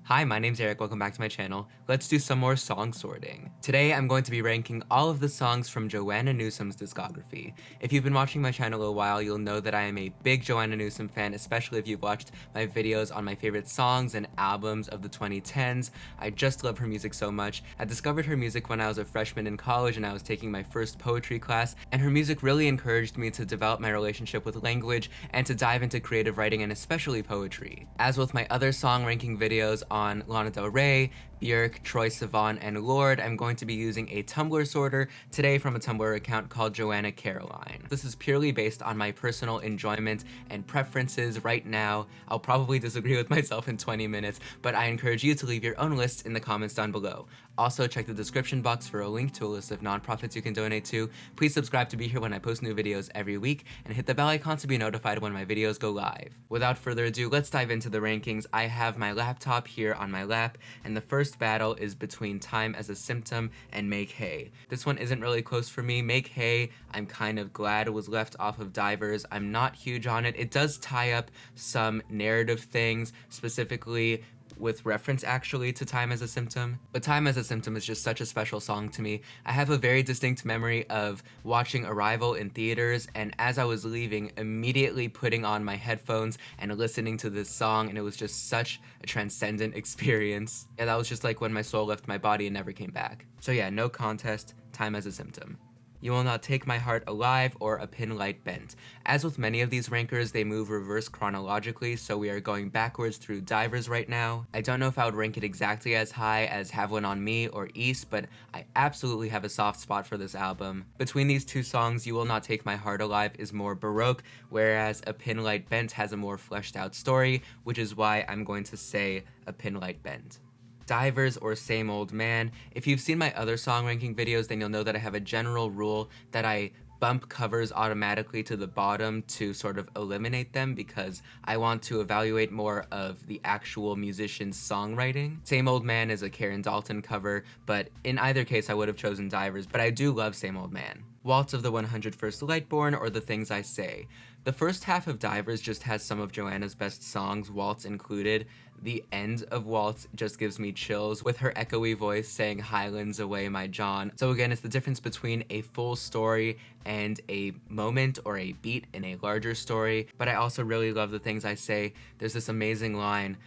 Hi, my name's Eric, welcome back to my channel. Let's do some more song sorting. Today I'm going to be ranking all of the songs from Joanna Newsom's discography. If you've been watching my channel a while, you'll know that I am a big Joanna Newsom fan, especially if you've watched my videos on my favorite songs and albums of the 2010s. I just love her music so much. I discovered her music when I was a freshman in college and I was taking my first poetry class, and her music really encouraged me to develop my relationship with language and to dive into creative writing and especially poetry. As with my other song ranking videos on Lana Del Rey, Björk, Troye Sivan, and Lorde, I'm going to be using a Tumblr sorter today from a Tumblr account called Joanna Caroline. This is purely based on my personal enjoyment and preferences right now. I'll probably disagree with myself in 20 minutes, but I encourage you to leave your own lists in the comments down below. Also, check the description box for a link to a list of nonprofits you can donate to. Please subscribe to be here when I post new videos every week, and hit the bell icon to be notified when my videos go live. Without further ado, let's dive into the rankings. I have my laptop here on my lap, and the first battle is between Time as a Symptom and Make Hay. This one isn't really close for me. Make Hay, I'm kind of glad it was left off of Divers. I'm not huge on it. It does tie up some narrative things, specifically with reference actually to Time as a Symptom. But Time as a Symptom is just such a special song to me. I have a very distinct memory of watching Arrival in theaters, and as I was leaving, immediately putting on my headphones and listening to this song, and it was just such a transcendent experience. Yeah, that was just like when my soul left my body and never came back. So yeah, no contest, Time as a Symptom. You Will Not Take My Heart Alive, or A Pin Light Bent. As with many of these rankers, they move reverse chronologically, so we are going backwards through Divers right now. I don't know if I would rank it exactly as high as Have One on Me or East, but I absolutely have a soft spot for this album. Between these two songs, You Will Not Take My Heart Alive is more baroque, whereas A Pin Light Bent has a more fleshed out story, which is why I'm going to say A Pin Light Bent. Divers, or Same Old Man. If you've seen my other song ranking videos, then you'll know that I have a general rule that I bump covers automatically to the bottom to sort of eliminate them because I want to evaluate more of the actual musician's songwriting. Same Old Man is a Karen Dalton cover, but in either case I would have chosen Divers, but I do love Same Old Man. Waltz of the 101st Lightborn, or The Things I Say. The first half of Divers just has some of Joanna's best songs, Waltz included. The end of Waltz just gives me chills with her echoey voice saying Highlands away my John. So again, it's the difference between a full story and a moment or a beat in a larger story. But I also really love The Things I Say. There's this amazing line.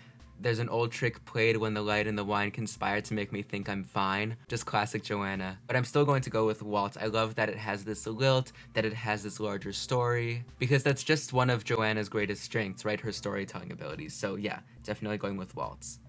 There's an old trick played when the light and the wine conspire to make me think I'm fine. Just classic Joanna. But I'm still going to go with Waltz. I love that it has this lilt, that it has this larger story, because that's just one of Joanna's greatest strengths, right? Her storytelling abilities. So yeah, definitely going with Waltz.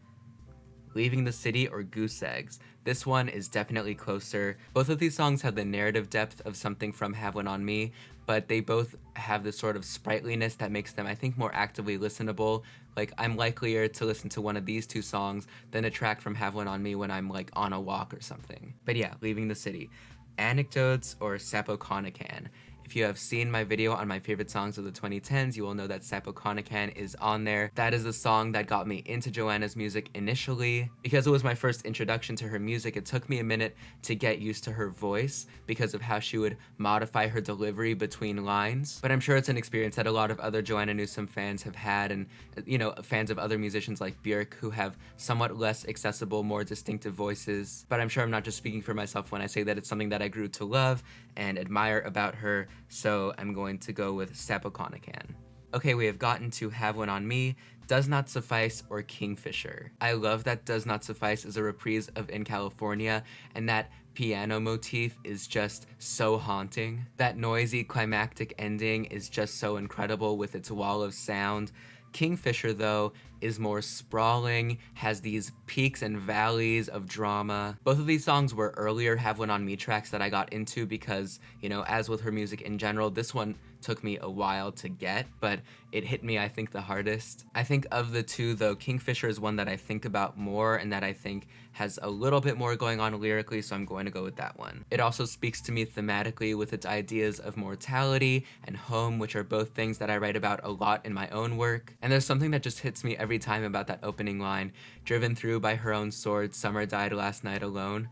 Leaving the City, or Goose Eggs. This one is definitely closer. Both of these songs have the narrative depth of something from Have One on Me, but they both have this sort of sprightliness that makes them, I think, more actively listenable. Like, I'm likelier to listen to one of these two songs than a track from Have One on Me when I'm like on a walk or something. But yeah, Leaving the City. Anecdotes, or Sapokanakan. If you have seen my video on my favorite songs of the 2010s, you will know that Sapokanakan is on there. That is the song that got me into Joanna's music initially. Because it was my first introduction to her music, it took me a minute to get used to her voice because of how she would modify her delivery between lines. But I'm sure it's an experience that a lot of other Joanna Newsom fans have had, and you know, fans of other musicians like Björk who have somewhat less accessible, more distinctive voices. But I'm sure I'm not just speaking for myself when I say that it's something that I grew to love and admire about her. So I'm going to go with Sapokanakan. Okay, we have gotten to Have One on Me, Does Not Suffice, or Kingfisher. I love that Does Not Suffice is a reprise of In California, and that piano motif is just so haunting. That noisy climactic ending is just so incredible with its wall of sound. Kingfisher, though, is more sprawling, has these peaks and valleys of drama. Both of these songs were earlier Have One on Me tracks that I got into because, you know, as with her music in general, this one took me a while to get, but it hit me, I think, the hardest. I think of the two, though, Kingfisher is one that I think about more and that I think has a little bit more going on lyrically, so I'm going to go with that one. It also speaks to me thematically with its ideas of mortality and home, which are both things that I write about a lot in my own work. And there's something that just hits me every time about that opening line, driven through by her own sword, summer died last night alone.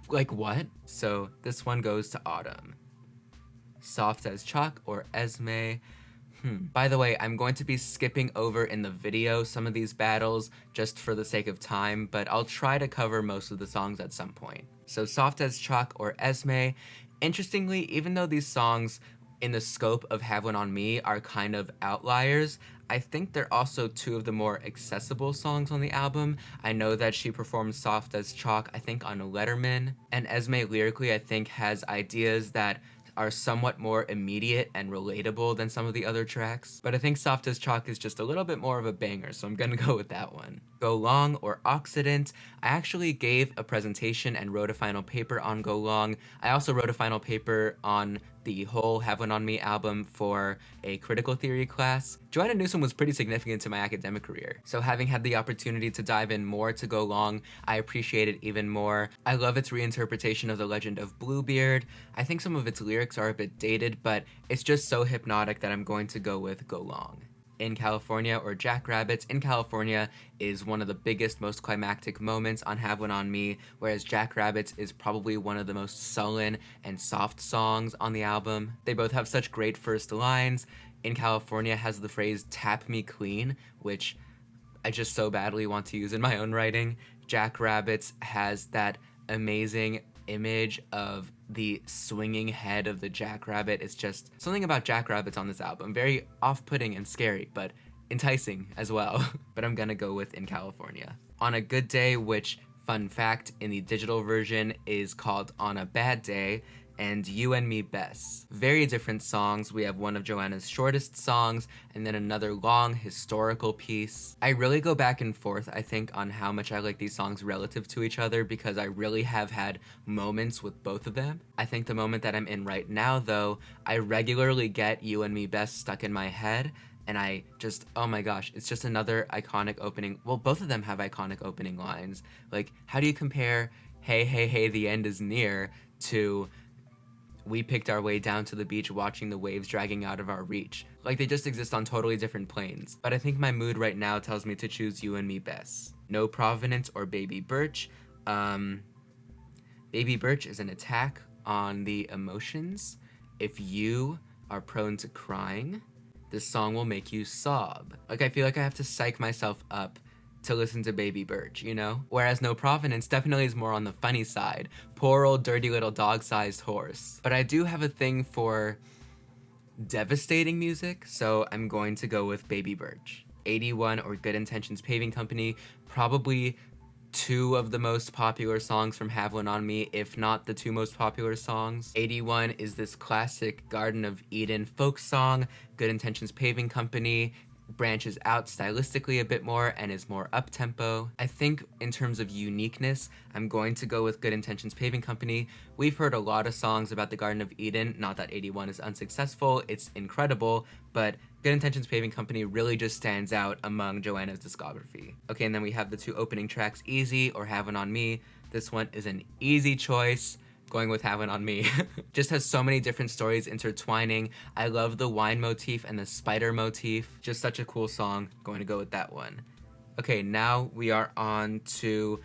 Like, what? So this one goes to Autumn. Soft as Chalk, or Esme. By the way, I'm going to be skipping over in the video some of these battles just for the sake of time, but I'll try to cover most of the songs at some point. So Soft as Chalk or Esme, interestingly, even though these songs in the scope of Have One On Me are kind of outliers, I think they're also two of the more accessible songs on the album. I know that she performed Soft as Chalk, I think, on Letterman, and Esme lyrically, I think, has ideas that are somewhat more immediate and relatable than some of the other tracks. But I think Soft as Chalk is just a little bit more of a banger, so I'm gonna go with that one. Go Long or Occident. I actually gave a presentation and wrote a final paper on Go Long. I also wrote a final paper on the whole Have One On Me album for a critical theory class. Joanna Newsom was pretty significant to my academic career, so having had the opportunity to dive in more to Go Long, I appreciate it even more. I love its reinterpretation of the legend of Bluebeard. I think some of its lyrics are a bit dated, but it's just so hypnotic that I'm going to go with Go Long. In California or Jackrabbits. In California is one of the biggest, most climactic moments on Have One On Me, whereas Jackrabbits is probably one of the most sullen and soft songs on the album. They both have such great first lines. In California has the phrase "tap me clean," which I just so badly want to use in my own writing. Jackrabbits has that amazing image of the swinging head of the jackrabbit. It's just something about jackrabbits on this album. Very off-putting and scary, but enticing as well. But I'm gonna go with In California. On a Good Day, which, fun fact, in the digital version is called On a Bad Day, and You and Me Best. Very different songs. We have one of Joanna's shortest songs, and then another long historical piece. I really go back and forth, I think, on how much I like these songs relative to each other, because I really have had moments with both of them. I think the moment that I'm in right now, though, I regularly get You and Me Best stuck in my head, and I just, oh my gosh, it's just another iconic opening. Well, both of them have iconic opening lines. Like, how do you compare Hey, Hey, Hey, the End is Near to We picked our way down to the beach watching the waves dragging out of our reach? Like, they just exist on totally different planes. But I think my mood right now tells me to choose You and Me Best. No Provenance or Baby Birch. Baby Birch is an attack on the emotions. If you are prone to crying, this song will make you sob. Like, I feel like I have to psych myself up to listen to Baby Birch, you know? Whereas No Provenance definitely is more on the funny side. Poor old dirty little dog-sized horse. But I do have a thing for devastating music, so I'm going to go with Baby Birch. 81 or Good Intentions Paving Company, probably two of the most popular songs from Have One On Me, if not the two most popular songs. 81 is this classic Garden of Eden folk song. Good Intentions Paving Company branches out stylistically a bit more and is more up-tempo. I think in terms of uniqueness, I'm going to go with Good Intentions Paving Company. We've heard a lot of songs about the Garden of Eden, not that 81 is unsuccessful, it's incredible, but Good Intentions Paving Company really just stands out among Joanna's discography. Okay, and then we have the two opening tracks, Easy or Have One On Me. This one is an easy choice. Going with Have One On Me. Just has so many different stories intertwining. I love the wine motif and the spider motif. Just such a cool song. Going to go with that one. Okay, now we are on to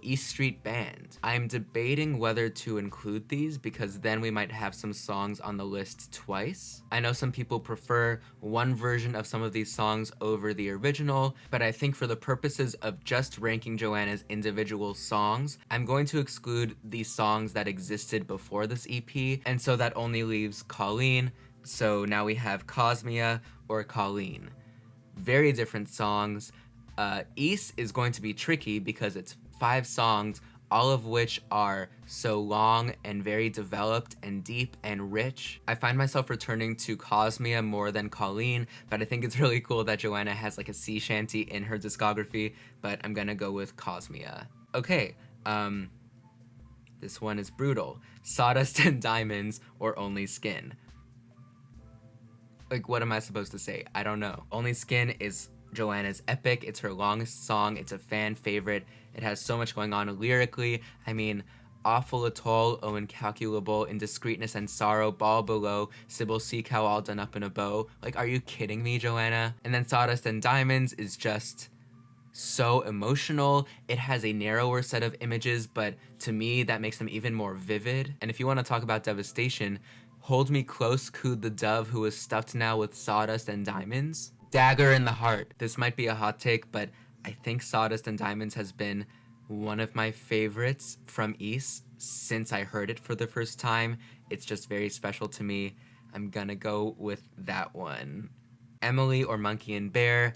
East Street Band. I'm debating whether to include these because then we might have some songs on the list twice. I know some people prefer one version of some of these songs over the original, but I think for the purposes of just ranking Joanna's individual songs, I'm going to exclude the songs that existed before this EP, and so that only leaves Colleen. So now we have Cosmia or Colleen. Very different songs. East is going to be tricky because it's 5 songs, all of which are so long and very developed and deep and rich. I find myself returning to Cosmia more than Colleen, but I think it's really cool that Joanna has like a sea shanty in her discography, but I'm gonna go with Cosmia. Okay, this one is brutal. Sawdust and Diamonds or Only Skin. Like, what am I supposed to say? I don't know. Only Skin is Joanna's epic. It's her longest song. It's a fan favorite. It has so much going on lyrically. I mean, Awful Atoll, Oh Incalculable, Indiscreetness and Sorrow, Ball Below, Sybil Sea Cow all done up in a bow. Like, are you kidding me, Joanna? And then Sawdust and Diamonds is just so emotional. It has a narrower set of images, but to me, that makes them even more vivid. And if you want to talk about devastation, Hold Me Close cooed the dove who is stuffed now with sawdust and diamonds. Dagger in the Heart. This might be a hot take, but I think Sawdust and Diamonds has been one of my favorites from East since I heard it for the first time. It's just very special to me. I'm gonna go with that one. Emily or Monkey and Bear.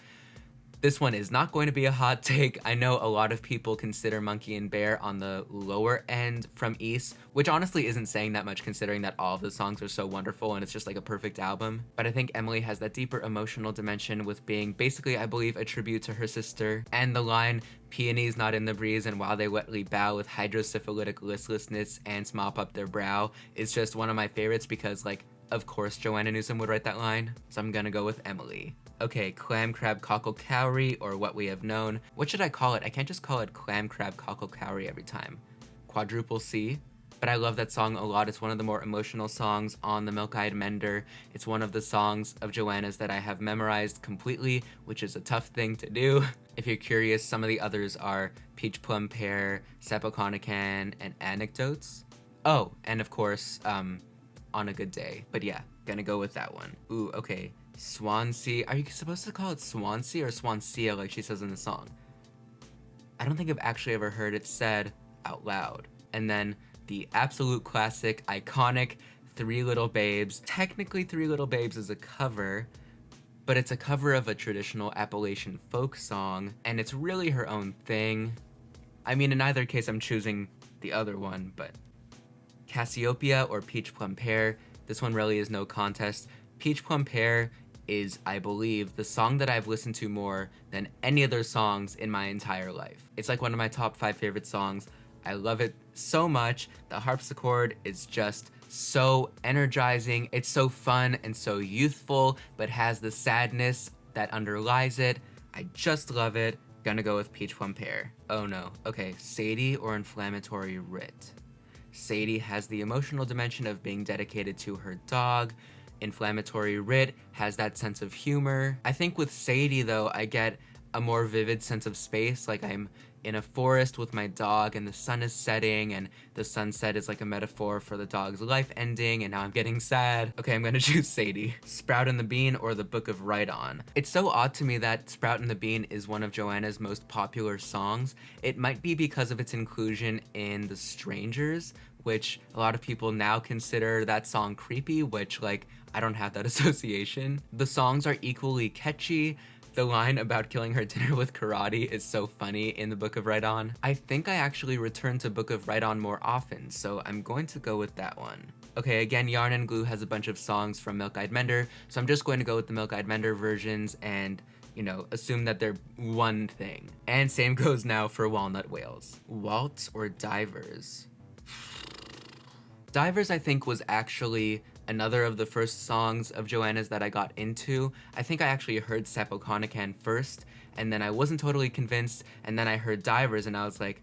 This one is not going to be a hot take. I know a lot of people consider Monkey and Bear on the lower end from East, which honestly isn't saying that much considering that all of the songs are so wonderful and it's just like a perfect album. But I think Emily has that deeper emotional dimension with being basically, I believe, a tribute to her sister. And the line, peonies not in the breeze and while they wetly bow with hydrosyphilitic listlessness ants mop up their brow is just one of my favorites because, like, of course Joanna Newsom would write that line. So I'm gonna go with Emily. Okay, Clam Crab Cockle Cowrie, or What We Have Known. What should I call it? I can't just call it Clam Crab Cockle Cowrie every time. Quadruple C. But I love that song a lot. It's one of the more emotional songs on the Milk-Eyed Mender. It's one of the songs of Joanna's that I have memorized completely, which is a tough thing to do. If you're curious, some of the others are Peach Plum Pear, Sapokanakan, and Anecdotes. Oh, and of course, On a Good Day. But yeah, gonna go with that one. Ooh, okay. Swansea. Are you supposed to call it Swansea or Swansea like she says in the song? I don't think I've actually ever heard it said out loud. And then the absolute classic, iconic Three Little Babes. Technically, Three Little Babes is a cover, but it's a cover of a traditional Appalachian folk song, and it's really her own thing. I mean, in either case, I'm choosing the other one, but Cassiopeia or Peach Plum Pear, this one really is no contest. Peach Plum Pear is, I believe, the song that I've listened to more than any other songs in my entire life. It's like one of my top 5 favorite songs. I love it so much. The harpsichord is just so energizing. It's so fun and so youthful, but has the sadness that underlies it. I just love it. Gonna go with Peach Plum Pear. Oh no. Okay, Sadie or Inflammatory Writ. Sadie has the emotional dimension of being dedicated to her dog. Inflammatory Writ has that sense of humor. I think with Sadie, though, I get a more vivid sense of space. Like I'm in a forest with my dog and the sun is setting and the sunset is like a metaphor for the dog's life ending and now I'm getting sad. Okay, I'm gonna choose Sadie. Sprout and the Bean or The Book of Right On. It's so odd to me that Sprout and the Bean is one of Joanna's most popular songs. It might be because of its inclusion in The Strangers, which a lot of people now consider that song creepy, which, like, I don't have that association. The songs are equally catchy. The line about killing her dinner with karate is so funny in The Book of Right On. I think I actually return to Book of Right On more often, so I'm going to go with that one. Okay, again, Yarn and Glue has a bunch of songs from Milk-Eyed Mender, so I'm just going to go with the Milk-Eyed Mender versions and, you know, assume that they're one thing. And same goes now for Walnut Whales. Waltz or Divers? Divers, I think, was actually another of the first songs of Joanna's that I got into. I think I actually heard Sapokanakan first, and then I wasn't totally convinced, and then I heard Divers, and I was like,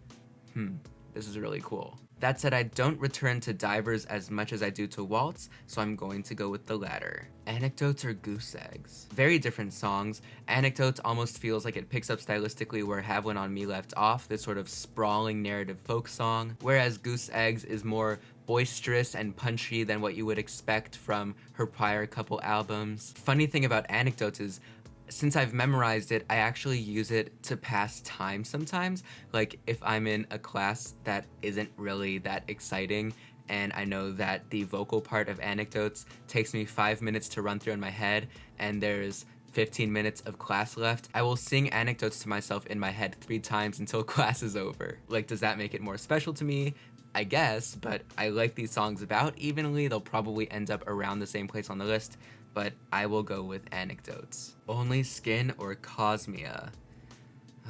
this is really cool. That said, I don't return to Divers as much as I do to Waltz, so I'm going to go with the latter. Anecdotes or Goose Eggs? Very different songs. Anecdotes almost feels like it picks up stylistically where Have One on Me left off, this sort of sprawling narrative folk song, whereas Goose Eggs is more boisterous and punchy than what you would expect from her prior couple albums. Funny thing about Anecdotes is, since I've memorized it, I actually use it to pass time sometimes. Like if I'm in a class that isn't really that exciting and I know that the vocal part of Anecdotes takes me 5 minutes to run through in my head and there's 15 minutes of class left, I will sing Anecdotes to myself in my head 3 times until class is over. Like, does that make it more special to me? I guess, but I like these songs about evenly. They'll probably end up around the same place on the list, but I will go with Anecdotes. Only Skin or Cosmia?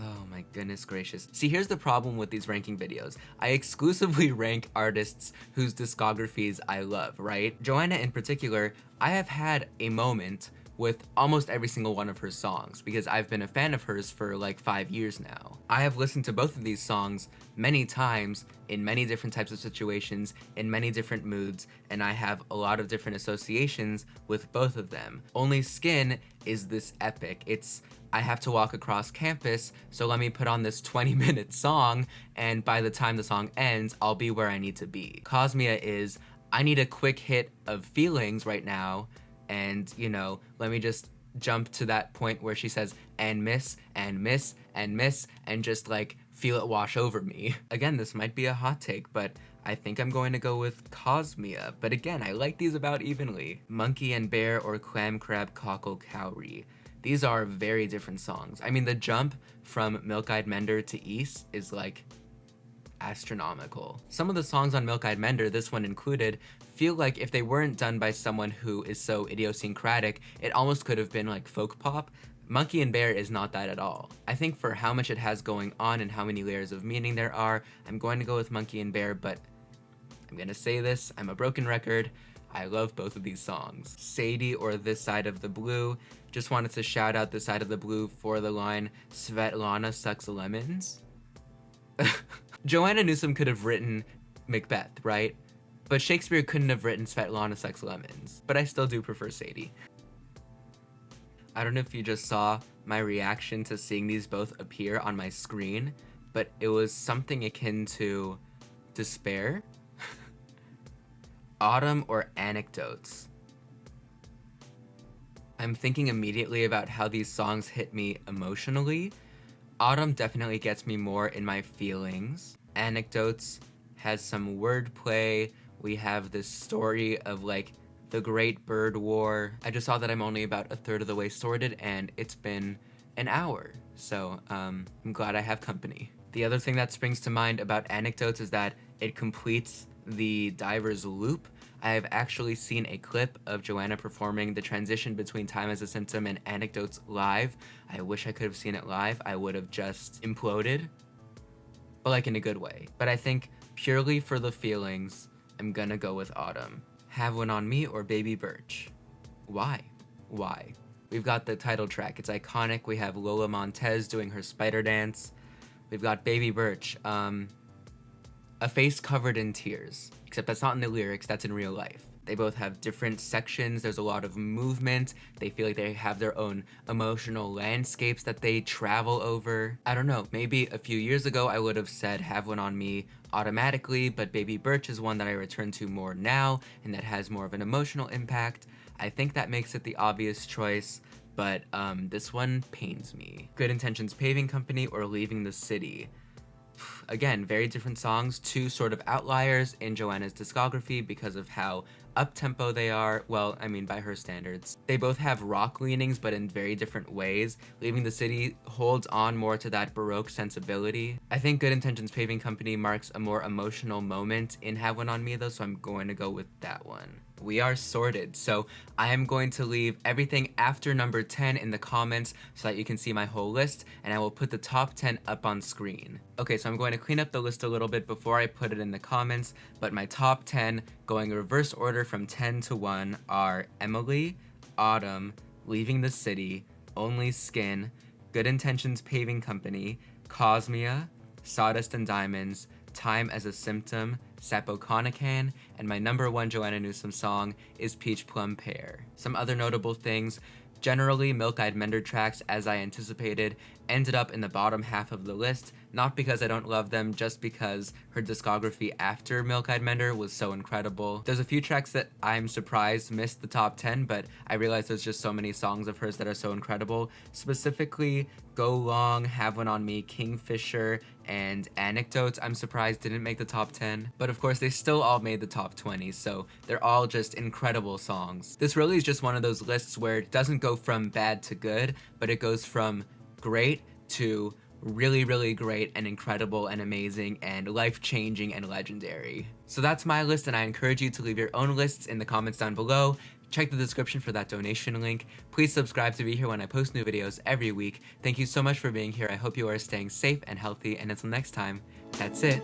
Oh my goodness gracious. See, here's the problem with these ranking videos. I exclusively rank artists whose discographies I love, right? Joanna in particular, I have had a moment with almost every single one of her songs because I've been a fan of hers for like 5 years now. I have listened to both of these songs many times in many different types of situations, in many different moods, and I have a lot of different associations with both of them. Only Skin is this epic. It's, I have to walk across campus, so let me put on this 20-minute song, and by the time the song ends, I'll be where I need to be. Cosmia is, I need a quick hit of feelings right now, and, let me just jump to that point where she says, and miss, and miss, and miss, and just, like, feel it wash over me. Again, this might be a hot take, but I think I'm going to go with Cosmia. But again, I like these about evenly. Monkey and Bear or Clam Crab Cockle Cowrie. These are very different songs. I mean, the jump from Milk-Eyed Mender to East is, like, astronomical. Some of the songs on Milk-Eyed Mender, this one included, feel like if they weren't done by someone who is so idiosyncratic, it almost could have been like folk pop. Monkey and Bear is not that at all. I think for how much it has going on and how many layers of meaning there are, I'm going to go with Monkey and Bear, but I'm gonna say this, I'm a broken record. I love both of these songs. Sadie or This Side of the Blue. Just wanted to shout out This Side of the Blue for the line, Svetlana sucks lemons. Joanna Newsom could have written Macbeth, right? But Shakespeare couldn't have written Svetlana sucks lemons. But I still do prefer Sadie. I don't know if you just saw my reaction to seeing these both appear on my screen, but it was something akin to despair. Autumn or Anecdotes. I'm thinking immediately about how these songs hit me emotionally. Autumn definitely gets me more in my feelings. Anecdotes has some wordplay. We have this story of like the Great Bird War. I just saw that I'm only about a third of the way sorted and it's been an hour. So I'm glad I have company. The other thing that springs to mind about Anecdotes is that it completes the diver's loop. I have actually seen a clip of Joanna performing the transition between Time as a Symptom and Anecdotes live. I wish I could have seen it live. I would have just imploded, but like in a good way. But I think purely for the feelings, I'm gonna go with Autumn. Have One on Me or Baby Birch? Why? Why? We've got the title track. It's iconic. We have Lola Montez doing her spider dance. We've got Baby Birch. A face covered in tears. Except that's not in the lyrics, that's in real life. They both have different sections, there's a lot of movement, they feel like they have their own emotional landscapes that they travel over. I don't know, maybe a few years ago I would have said Have One on Me automatically, but Baby Birch is one that I return to more now, and that has more of an emotional impact. I think that makes it the obvious choice, but this one pains me. Good Intentions Paving Company or Leaving the City. Again, very different songs, two sort of outliers in Joanna's discography because of how up-tempo they are, well, I mean by her standards. They both have rock leanings, but in very different ways. Leaving the City holds on more to that Baroque sensibility. I think Good Intentions Paving Company marks a more emotional moment in Have One on Me though, so I'm going to go with that one. We are sorted, so I am going to leave everything after number 10 in the comments so that you can see my whole list, and I will put the top 10 up on screen. Okay, so I'm going to clean up the list a little bit before I put it in the comments, but my top 10, going reverse order from 10 to 1, are Emily, Autumn, Leaving the City, Only Skin, Good Intentions Paving Company, Cosmia, Sawdust and Diamonds, Time as a Symptom, Sapoconican, and my number 1 Joanna Newsom song is Peach Plum Pear. Some other notable things: generally, Milk-Eyed Mender tracks, as I anticipated, ended up in the bottom half of the list, not because I don't love them, just because her discography after Milk-Eyed Mender was so incredible. There's a few tracks that I'm surprised missed the top 10, but I realize there's just so many songs of hers that are so incredible. Specifically, Go Long, Have One on Me, Kingfisher, and Anecdotes, I'm surprised didn't make the top 10, but of course they still all made the top 20, so they're all just incredible songs. This really is just one of those lists where it doesn't go from bad to good, but it goes from great to really, really great and incredible and amazing and life-changing and legendary. So that's my list, and I encourage you to leave your own lists in the comments down below. Check the description for that donation link. Please subscribe to be here when I post new videos every week. Thank you so much for being here. I hope you are staying safe and healthy, and until next time, that's it.